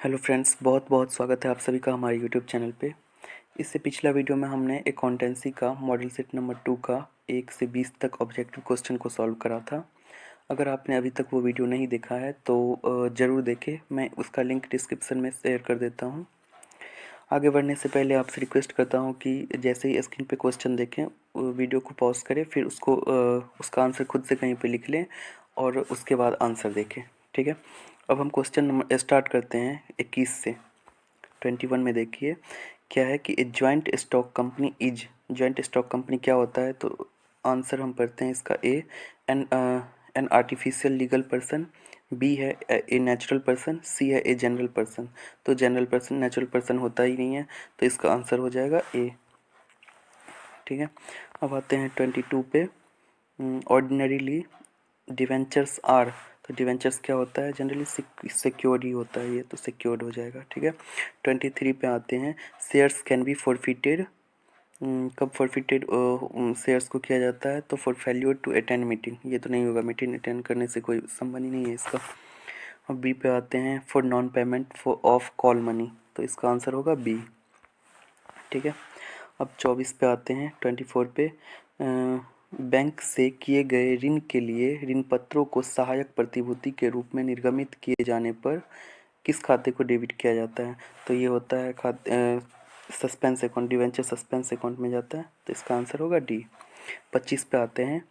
Hello friends, बहुत बहुत स्वागत है आप सभी का हमारे यूट्यूब चैनल पे। इससे पिछला वीडियो में हमने अकाउंटेंसी का मॉडल सेट नंबर 2 का 1 से 20 तक ऑब्जेक्टिव क्वेश्चन को सॉल्व करा था। अगर आपने अभी तक वो वीडियो नहीं देखा है तो ज़रूर देखें, मैं उसका लिंक डिस्क्रिप्शन में शेयर कर देता हूँ। आगे बढ़ने से पहले आपसे रिक्वेस्ट करता हूँ कि जैसे ही स्क्रीन पे क्वेश्चन देखें वीडियो को पॉज करें, फिर उसका आंसर खुद से कहीं पे लिख लें और उसके बाद आंसर देखें। ठीक है, अब हम क्वेश्चन नंबर स्टार्ट करते हैं 21 से। 21 में देखिए क्या है कि जॉइंट स्टॉक कंपनी क्या होता है। तो आंसर हम पढ़ते हैं इसका A an an artificial legal person, B है ए नेचुरल पर्सन, सी है ए जनरल पर्सन। तो जनरल पर्सन नेचुरल पर्सन होता ही नहीं है, तो इसका आंसर हो जाएगा ए। ठीक है, अब आते हैं 22 पे। ऑर्डिनरीली डिवेंचर्स आर, तो डिवेंचर्स क्या होता है, जनरली सिक्योर्ड ही होता है, ये तो सिक्योर्ड हो जाएगा। ठीक है, 23 पे आते हैं। शेयर्स कैन बी फॉरफिटेड, कब फॉरफिटेड शेयर्स को किया जाता है, तो for failure to attend meeting, ये तो नहीं होगा, मीटिंग अटेंड करने से कोई संबंध ही नहीं है इसका। अब बी पे आते हैं, for non payment for of call money, तो इसका आंसर होगा बी। ठीक है, अब 24 पे आते हैं, 24 पे। बैंक से किए गए ऋण के लिए ऋण पत्रों को सहायक प्रतिभूति के रूप में निर्गमित किए जाने पर किस खाते को डेबिट किया जाता है। तो ये होता है suspense account, debenture suspense account में जाता है, तो इसका आंसर होगा डी। 25 पे आते हैं,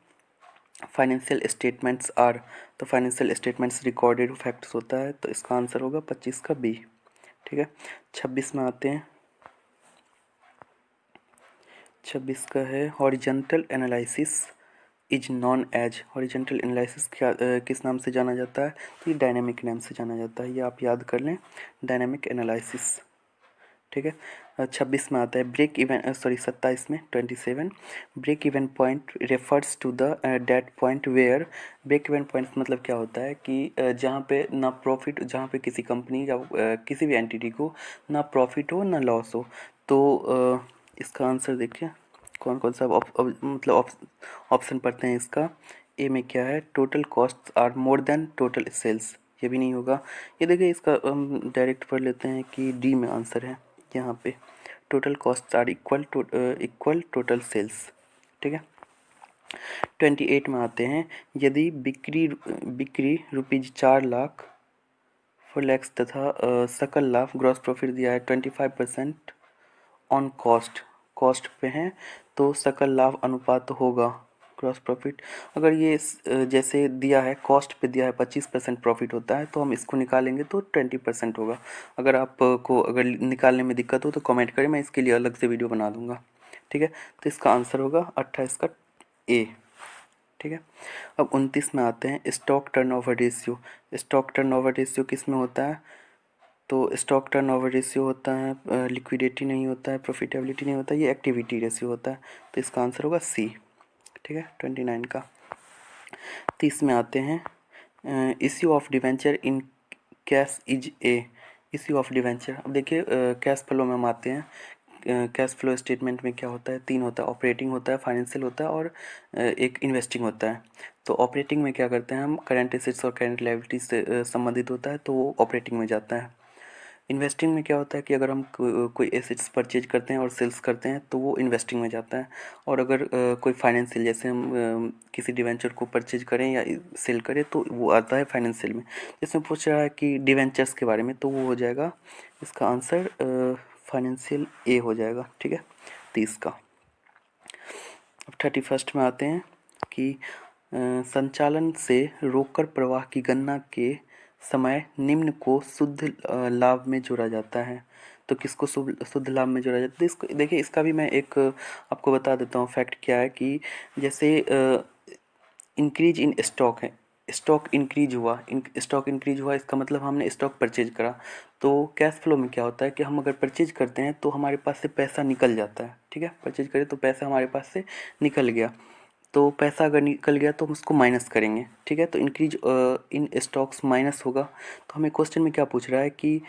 फाइनेंशियल स्टेटमेंट्स आर, तो फाइनेंशियल स्टेटमेंट्स रिकॉर्डेड फैक्ट्स होता है, तो इसका आंसर होगा 25 का बी। ठीक है, 26 में आते हैं। 26 का है, horizontal analysis is known as, horizontal analysis क्या किस नाम से जाना जाता है, तो ये डायनेमिक नाम से जाना जाता है, ये आप याद कर लें, डायनेमिक एनालिसिस। ठीक है, 26 में आता है ब्रेक इवन, 27 में 27, break even point refers to the date point where, break even point मतलब क्या होता है कि जहाँ पे ना प्रॉफिट, जहाँ पे किसी कंपनी या किसी भी एंटिटी को ना प्रॉफिट हो ना लॉस हो। तो इसका आंसर देखिए कौन कौन सा मतलब ऑप्शन पढ़ते हैं इसका। ए में क्या है, total cost are more than total sales, ये भी नहीं होगा। ये देखिए इसका डायरेक्ट पढ़ लेते हैं कि डी में आंसर है यहाँ पे, total cost are equal total sales. ठीक है, 28 में आते हैं, यदि बिक्री रुपीज 4 लाख 4 लैक्स तथा सकल लाभ ग्रॉस प्रॉफिट दिया है 25% ऑन कॉस्ट पे हैं, तो सकल लाभ अनुपात होगा ग्रॉस प्रॉफिट। अगर ये जैसे दिया है कॉस्ट पे दिया है 25% प्रॉफिट होता है, तो हम इसको निकालेंगे तो 20% होगा। अगर आपको अगर निकालने में दिक्कत हो तो कमेंट करें, मैं इसके लिए अलग से वीडियो बना दूंगा। ठीक है, तो इसका आंसर होगा 28 का ए। ठीक है, अब 29 में आते हैं, stock turnover ratio. Stock turnover ratio किस में होता है, तो स्टॉक टर्नओवर रेशियो होता है, लिक्विडिटी नहीं होता है, प्रॉफिटेबिलिटी नहीं होता है, ये एक्टिविटी रेशियो होता है, तो इसका आंसर होगा सी। ठीक है, 29 का। 30 में आते हैं, issue of debenture in cash is a, issue of debenture. अब देखिए कैश फ्लो में हम आते हैं, कैश फ्लो स्टेटमेंट में क्या होता है, 3 होता है, ऑपरेटिंग होता है, फाइनेंशियल होता है और एक इन्वेस्टिंग होता है। तो ऑपरेटिंग में क्या करते हैं हम, करंट एसेट्स और करंट लायबिलिटी से संबंधित होता है, तो वो ऑपरेटिंग में जाता है। इन्वेस्टिंग में क्या होता है कि अगर हम कोई एसेट्स परचेज करते हैं और सेल्स करते हैं, तो वो इन्वेस्टिंग में जाता है। और अगर कोई फाइनेंशियल, जैसे हम किसी डिवेंचर को परचेज करें या सेल करें, तो वो आता है फाइनेंशियल में। जिसमें पूछ रहा है कि डिवेंचर्स के बारे में, तो वो हो जाएगा इसका आंसर फाइनेंशियल ए हो जाएगा। ठीक है, 30 का। अब 31 में आते हैं कि संचालन से रोकड़ प्रवाह की गणना के समय निम्न को शुद्ध लाभ में जोड़ा जाता है। तो किसको शुद्ध लाभ में जोड़ा जाता है, तो इसको देखिए, इसका भी मैं एक आपको बता देता हूँ फैक्ट क्या है कि जैसे इंक्रीज इन स्टॉक है, स्टॉक इंक्रीज हुआ, इसका मतलब हमने स्टॉक परचेज करा। तो कैश फ्लो में क्या होता है कि हम अगर परचेज करते हैं तो हमारे पास से पैसा निकल जाता है। ठीक है, परचेज करें तो पैसा हमारे पास से निकल गया, तो पैसा अगर निकल गया तो हम उसको माइनस करेंगे। ठीक है, तो इंक्रीज इन स्टॉक्स माइनस होगा। तो हमें क्वेश्चन में क्या पूछ रहा है कि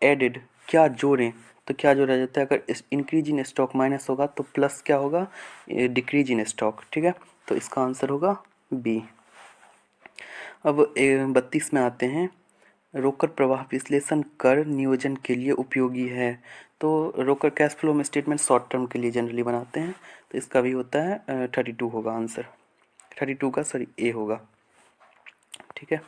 एडेड क्या जोड़ें, तो क्या जोड़ा जाता है, अगर इंक्रीज इन स्टॉक माइनस होगा तो प्लस क्या होगा, डिक्रीज इन स्टॉक। ठीक है, तो इसका आंसर होगा बी। अब 32 में आते हैं, रोकड़ प्रवाह विश्लेषण कर नियोजन के लिए उपयोगी है। तो रोकड़ cash flow statement short term के लिए जनरली बनाते हैं, तो इसका भी होता है 32 होगा आंसर, 32 का सॉरी ए होगा। ठीक है,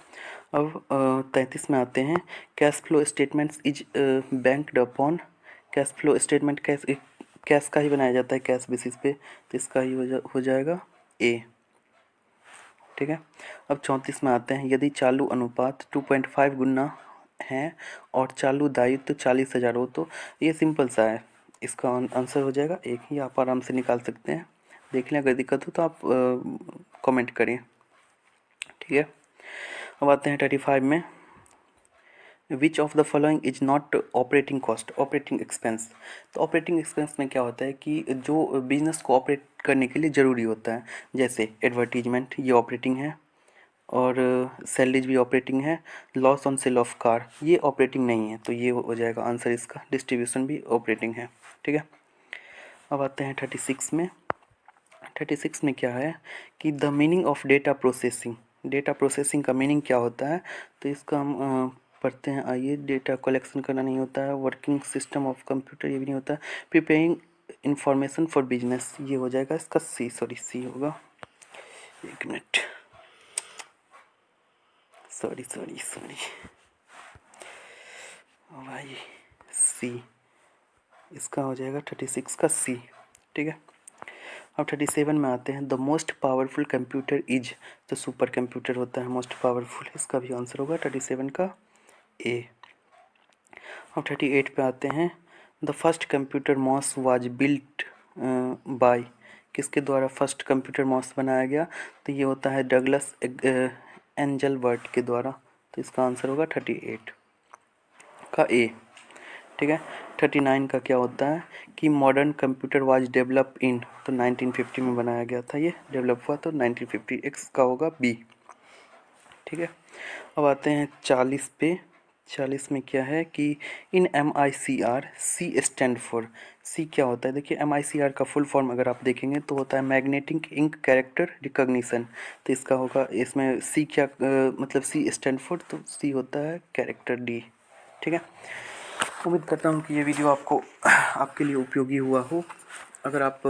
अब 33 में आते हैं। Cash flow statements is banked upon, cash flow statement cash का ही बनाया जाता है कैश बेसिस पे, तो इसका ही हो जाएगा ए। ठीक है, अब 34 में आते हैं। यदि चालू अनुपात 2.5 गुना है और चालू दायित्व 40,000 हो, तो ये सिंपल सा है, इसका आंसर हो जाएगा एक ही, आप आराम से निकाल सकते हैं। देख लें, अगर दिक्कत हो तो आप कमेंट करें। ठीक है, अब आते हैं 35 में। Which of the following is not operating cost, operating expense. तो ऑपरेटिंग एक्सपेंस में क्या होता है कि जो बिजनेस को ऑपरेट करने के लिए ज़रूरी होता है, जैसे एडवर्टीजमेंट, ये ऑपरेटिंग है, और सैलरीज भी ऑपरेटिंग है, loss on sale of car ये ऑपरेटिंग नहीं है, तो ये हो जाएगा आंसर इसका। डिस्ट्रीब्यूशन भी ऑपरेटिंग है। ठीक है, अब आते हैं 36 में। 36 में क्या है कि the meaning of data processing, data processing का मीनिंग क्या होता है, तो इसका हम पढ़ते हैं। आइए, डेटा कलेक्शन करना नहीं होता है, वर्किंग सिस्टम ऑफ कंप्यूटर ये भी नहीं होता है, प्रिपेयरिंग इंफॉर्मेशन फॉर बिजनेस ये हो जाएगा इसका सी, सॉरी सी होगा, एक मिनट, सॉरी भाई, सी, इसका हो जाएगा 36 का सी। ठीक है, अब 37 में आते हैं। The most powerful computer is, तो सुपर कंप्यूटर होता है मोस्ट पावरफुल, इसका भी आंसर होगा 37 का ए। अब 38 पे आते हैं। The first computer mouse was built by, किसके द्वारा फर्स्ट कंप्यूटर माउस बनाया गया, तो ये होता है डगलस एंजलबर्ट के द्वारा, तो इसका आंसर होगा 38 का ए। ठीक है, 39 का क्या होता है कि modern computer was develop in, तो 1950 में बनाया गया था, ये डेवलप हुआ, तो 1950 एक्स का होगा बी। ठीक है, अब आते हैं 40 पे। 40 में क्या है कि इन MICR सी स्टैंड फॉर, सी क्या होता है, देखिए MICR का फुल फॉर्म अगर आप देखेंगे तो होता है मैग्नेटिक इंक कैरेक्टर रिकॉग्निशन, तो इसका होगा, इसमें सी क्या मतलब सी स्टैंड फॉर, तो सी होता है कैरेक्टर डी। ठीक है, उम्मीद करता हूँ कि ये वीडियो आपको आपके लिए उपयोगी हुआ हो। अगर आप